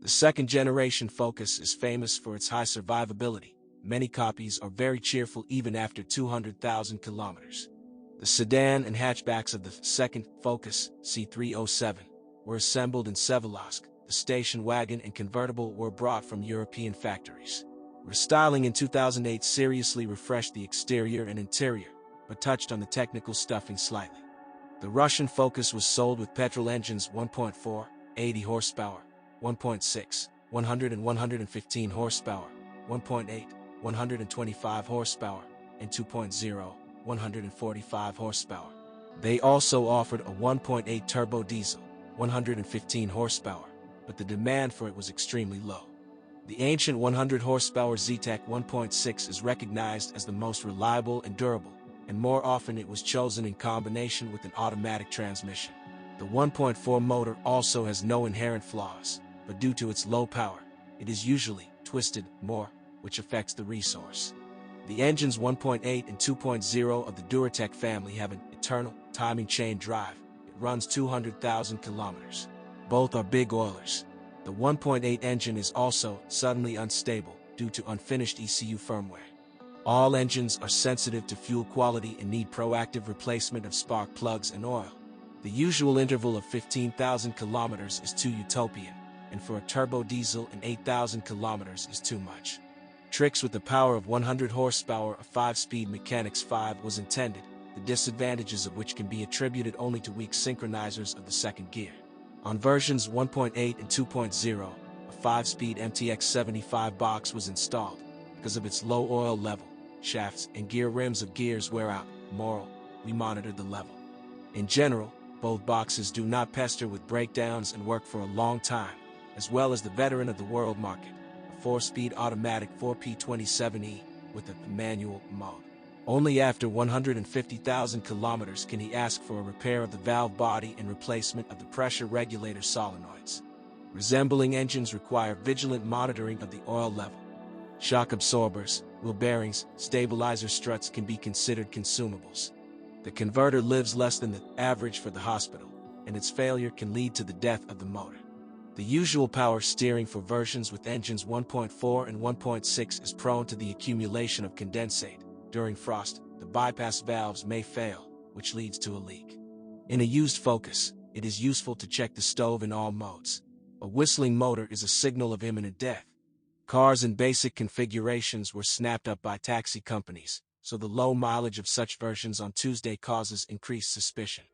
The second-generation Focus is famous for its high survivability. Many copies are very cheerful even after 200,000 kilometers. The sedan and hatchbacks of the second Focus C307 were assembled in Sevolosk. The station wagon and convertible were brought from European factories. Restyling in 2008 seriously refreshed the exterior and interior, but touched on the technical stuffing slightly. The Russian Focus was sold with petrol engines 1.4, 80 horsepower, 1.6, 100 and 115 horsepower, 1.8, 125 horsepower, and 2.0, 145 horsepower. They also offered a 1.8 turbo diesel, 115 horsepower, but the demand for it was extremely low. The ancient 100 horsepower Zetec 1.6 is recognized as the most reliable and durable, and more often it was chosen in combination with an automatic transmission. The 1.4 motor also has no inherent flaws, but due to its low power, it is usually twisted more, which affects the resource. The engines 1.8 and 2.0 of the Duratec family have an internal timing chain drive. It runs 200,000 kilometers. Both are big oilers. The 1.8 engine is also suddenly unstable due to unfinished ECU firmware. All engines are sensitive to fuel quality and need proactive replacement of spark plugs and oil. The usual interval of 15,000 kilometers is too utopian, and for a turbo diesel an 8,000 kilometers is too much. Tricks with the power of 100 horsepower of 5-speed Mechanics 5 was intended, the disadvantages of which can be attributed only to weak synchronizers of the second gear. On versions 1.8 and 2.0, a 5-speed MTX 75 box was installed. Because of its low oil level, shafts and gear rims of gears wear out. We monitored the level. In general, both boxes do not pester with breakdowns and work for a long time, as well as the veteran of the world market, a 4-speed automatic 4P27E with a manual mode. Only after 150,000 kilometers can he ask for a repair of the valve body and replacement of the pressure regulator solenoids. Resembling engines require vigilant monitoring of the oil level. Shock absorbers, wheel bearings, stabilizer struts can be considered consumables. The converter lives less than the average for the hospital, and its failure can lead to the death of the motor. The usual power steering for versions with engines 1.4 and 1.6 is prone to the accumulation of condensate. During frost, the bypass valves may fail, which leads to a leak. In a used Focus, it is useful to check the stove in all modes. A whistling motor is a signal of imminent death. Cars in basic configurations were snapped up by taxi companies, so the low mileage of such versions on Tuesday causes increased suspicion.